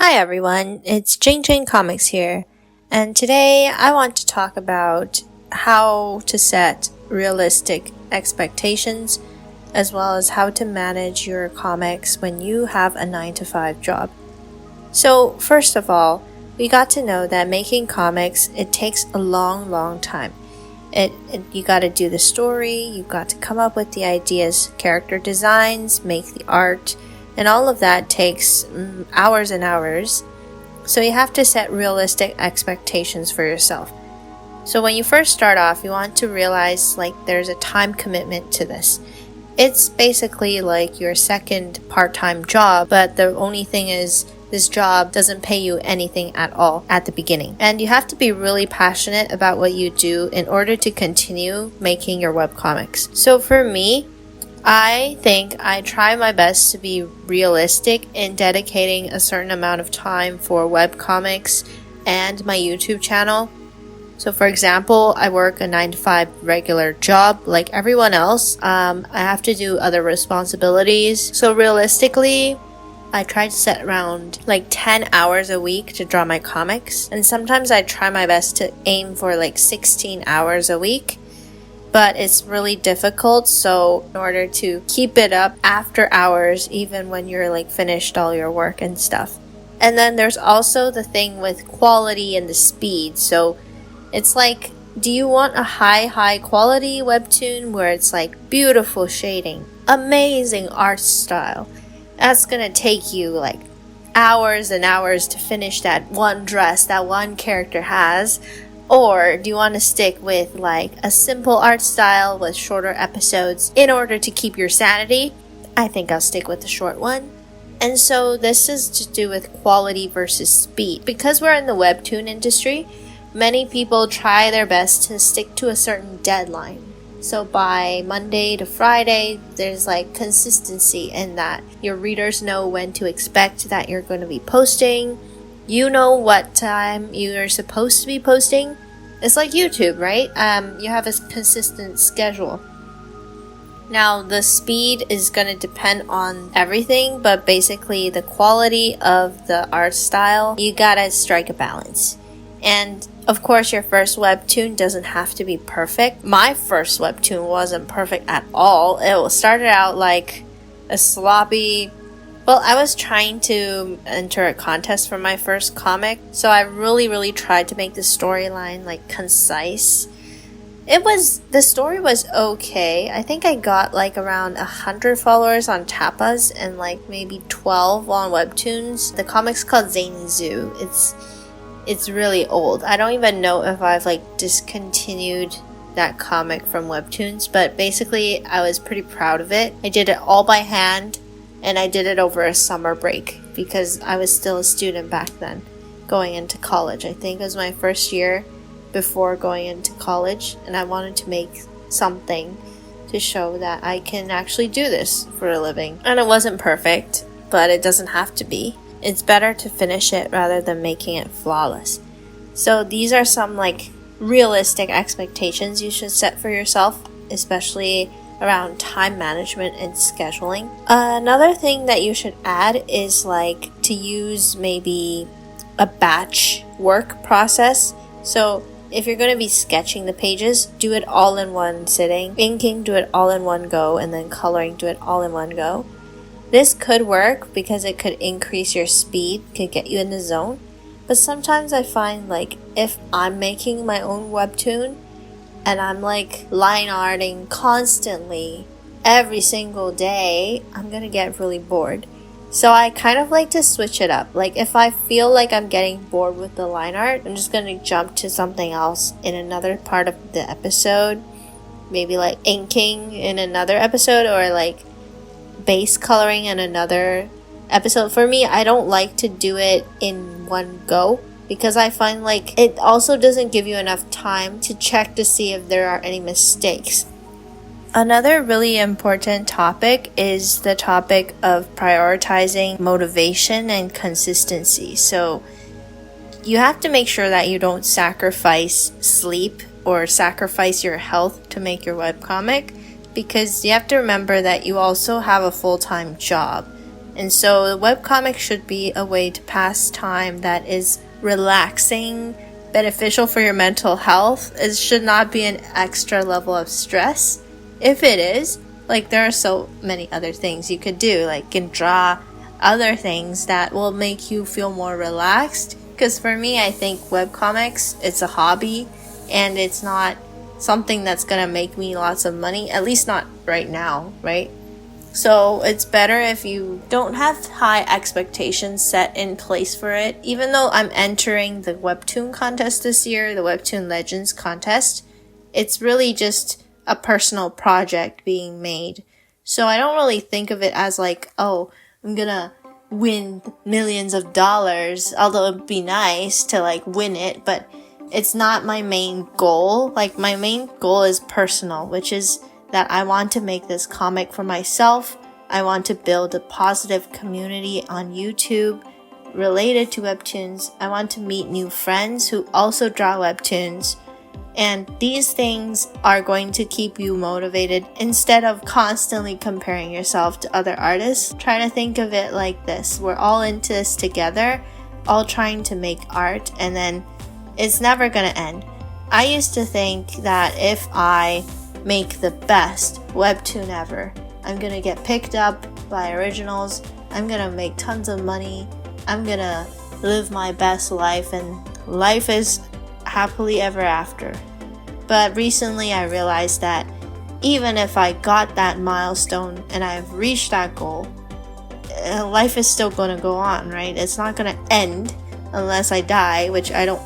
Hi everyone, it's Jing Jing Comics here, and today I want to talk about how to set realistic expectations as well as how to manage your comics when you have a 9-to-5 job. So first of all, we got to know that making comics, it takes a long time. You got to do the story, you got to come up with the ideas, character designs, make the art, and all of that takes hours and hours. So you have to set realistic expectations for yourself. So when you first start off, you want to realize there's a time commitment to this. It's basically like your second part-time job, but the only thing is this job doesn't pay you anything at all at the beginning. And you have to be really passionate about what you do in order to continue making your webcomics. So for me, I think I try my best to be realistic in dedicating a certain amount of time for webcomics and my YouTube channel. So for example, I work a 9-to-5 regular job like everyone else. I have to do other responsibilities. So realistically, I try to set around 10 hours a week to draw my comics. And sometimes I try my best to aim for 16 hours a week. But it's really difficult, so in order to keep it up after hours, even when you're finished all your work and stuff. And then there's also the thing with quality and the speed. So it's do you want a high quality webtoon where it's beautiful shading, amazing art style? That's gonna take you hours and hours to finish that one dress that one character has. Or do you want to stick with a simple art style with shorter episodes in order to keep your sanity? I think I'll stick with the short one. And so this is to do with quality versus speed. Because we're in the webtoon industry, many people try their best to stick to a certain deadline. So by Monday to Friday, there's consistency in that your readers know when to expect that you're going to be posting. You know what time you're supposed to be posting. It's like YouTube, right? You have a consistent schedule. Now, the speed is going to depend on everything, but basically the quality of the art style, you gotta strike a balance. And of course, your first webtoon doesn't have to be perfect. My first webtoon wasn't perfect at all. It started out like a sloppy... Well, I was trying to enter a contest for my first comic, so I really tried to make the storyline concise. The story was okay. I think I got around 100 followers on Tapas and maybe 12 on Webtoons. The comic's called Zainzu. It's really old. I don't even know if I've discontinued that comic from Webtoons, but basically I was pretty proud of it. I did it all by hand. And I did it over a summer break because I was still a student back then, going into college. I think it was my first year before going into college, and I wanted to make something to show that I can actually do this for a living. And it wasn't perfect, but it doesn't have to be. It's better to finish it rather than making it flawless. So these are some realistic expectations you should set for yourself, especially around time management and scheduling. Another thing that you should add is to use maybe a batch work process. So if you're going to be sketching the pages, do it all in one sitting. Inking, do it all in one go, and then coloring, do it all in one go. This could work because it could increase your speed, could get you in the zone. But sometimes I find if I'm making my own webtoon, and I'm line arting constantly every single day, I'm gonna get really bored. So I kind of like to switch it up. If I feel I'm getting bored with the line art, I'm just gonna jump to something else in another part of the episode. Maybe inking in another episode, or base coloring in another episode. For me, I don't like to do it in one go, because I find it also doesn't give you enough time to check to see if there are any mistakes. Another really important topic is the topic of prioritizing motivation and consistency. So you have to make sure that you don't sacrifice sleep or sacrifice your health to make your webcomic, because you have to remember that you also have a full-time job. And so the webcomic should be a way to pass time that is relaxing, beneficial for your mental health. It should not be an extra level of stress. If it is, like, there are so many other things you could do, like you can draw other things that will make you feel more relaxed. Because for me, I think webcomics, it's a hobby and it's not something that's gonna make me lots of money, at least not right now, right? So it's better if you don't have high expectations set in place for it. Even though I'm entering the WEBTOON contest this year, the WEBTOON Legends contest, it's really just a personal project being made. So I don't really think of it as like, oh, I'm gonna win millions of dollars, although it'd be nice to like win it, but it's not my main goal. Like, my main goal is personal, which is that I want to make this comic for myself. I want to build a positive community on YouTube related to webtoons. I want to meet new friends who also draw webtoons. And these things are going to keep you motivated instead of constantly comparing yourself to other artists. Try to think of it like this. We're all into this together, all trying to make art, and then it's never gonna end. I used to think that if I make the best webtoon ever, I'm gonna get picked up by originals, I'm gonna make tons of money, I'm gonna live my best life, and life is happily ever after. But recently I realized that even if I got that milestone and I've reached that goal, life is still gonna go on, right? It's not gonna end unless I die, which I don't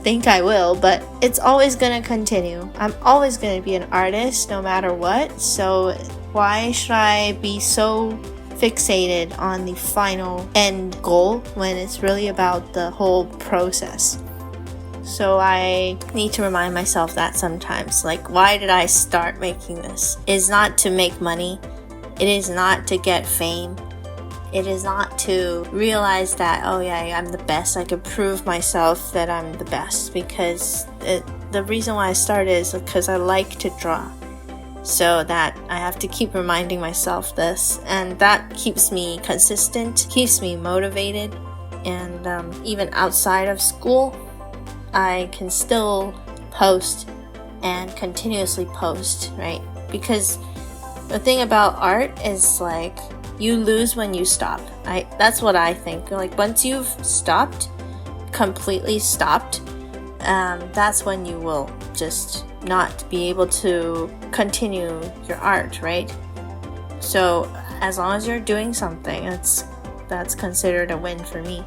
think I will, but it's always gonna continue. I'm always gonna be an artist no matter what, so why should I be so fixated on the final end goal when it's really about the whole process? So I need to remind myself that sometimes, like, why did I start making this? It is not to make money, it is not to get fame, it is not to realize that, oh yeah, I'm the best, I could prove myself that I'm the best, because the reason why I started is because I like to draw. So that I have to keep reminding myself this, and that keeps me consistent, keeps me motivated, and even outside of school, I can still post and continuously post, right? Because the thing about art is, like, you lose when you stop. That's what I think. Like, once you've stopped, completely stopped, that's when you will just not be able to continue your art, right? So as long as you're doing something, that's considered a win for me.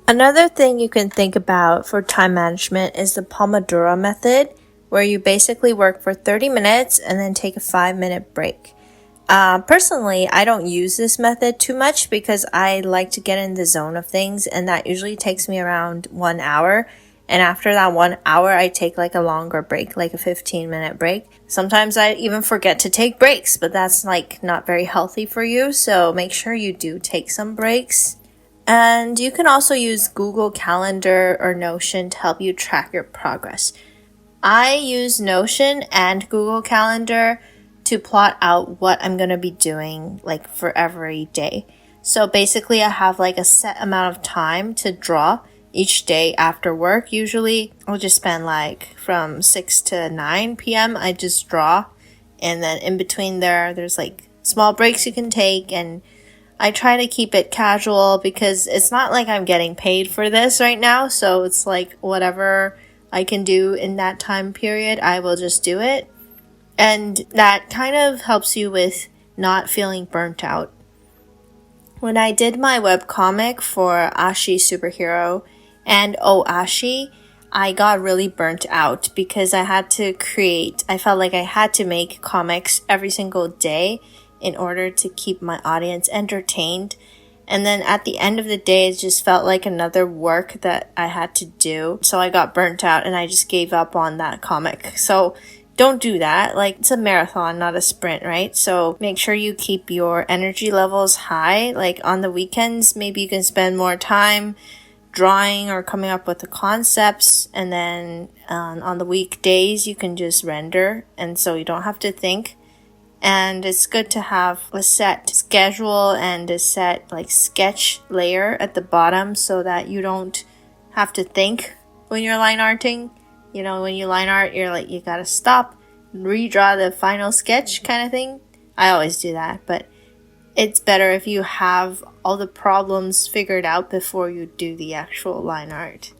Another thing you can think about for time management is the Pomodoro method, where you basically work for 30 minutes and then take a 5-minute break. Personally, I don't use this method too much because I like to get in the zone of things, and that usually takes me around 1 hour. And after that 1 hour, I take like a longer break, like a 15-minute break. Sometimes I even forget to take breaks, but that's like not very healthy for you. So make sure you do take some breaks. And you can also use Google Calendar or Notion to help you track your progress. I use Notion and Google Calendar to plot out what I'm going to be doing like for every day. So basically I have like a set amount of time to draw each day after work. Usually I'll just spend like from 6 to 9 p.m. I just draw, and then in between there's like small breaks you can take, and I try to keep it casual because it's not like I'm getting paid for this right now, so it's like whatever I can do in that time period, I will just do it. And that kind of helps you with not feeling burnt out. When I did my webcomic for Ashi Superhero and Oh Ashi, I got really burnt out because I felt like I had to make comics every single day in order to keep my audience entertained. And then at the end of the day, it just felt like another work that I had to do. So I got burnt out and I just gave up on that comic. So don't do that. Like, it's a marathon, not a sprint, right? So make sure you keep your energy levels high. Like on the weekends, maybe you can spend more time drawing or coming up with the concepts. And then on the weekdays, you can just render. And so you don't have to think. And it's good to have a set schedule and a set like sketch layer at the bottom so that you don't have to think when you're line arting. You know, when you line art, you're like, you gotta stop, redraw the final sketch kind of thing. I always do that, but it's better if you have all the problems figured out before you do the actual line art.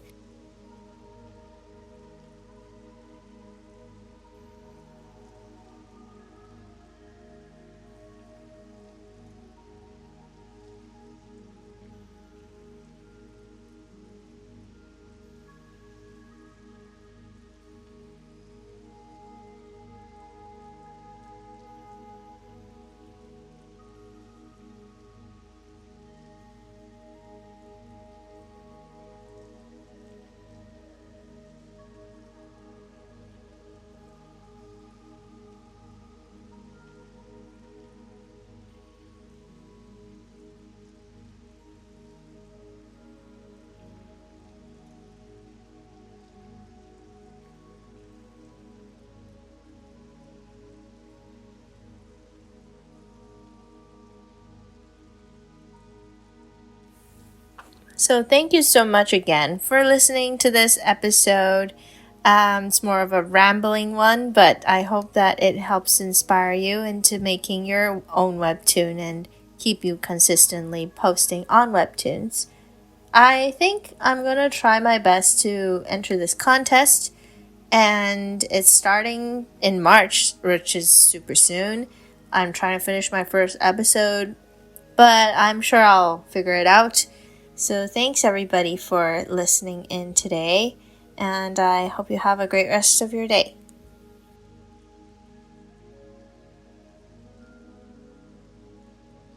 So thank you so much again for listening to this episode. It's more of a rambling one, but I hope that it helps inspire you into making your own webtoon and keep you consistently posting on webtoons. I think I'm going to try my best to enter this contest, and it's starting in March, which is super soon. I'm trying to finish my first episode, but I'm sure I'll figure it out. So thanks everybody for listening in today, and I hope you have a great rest of your day.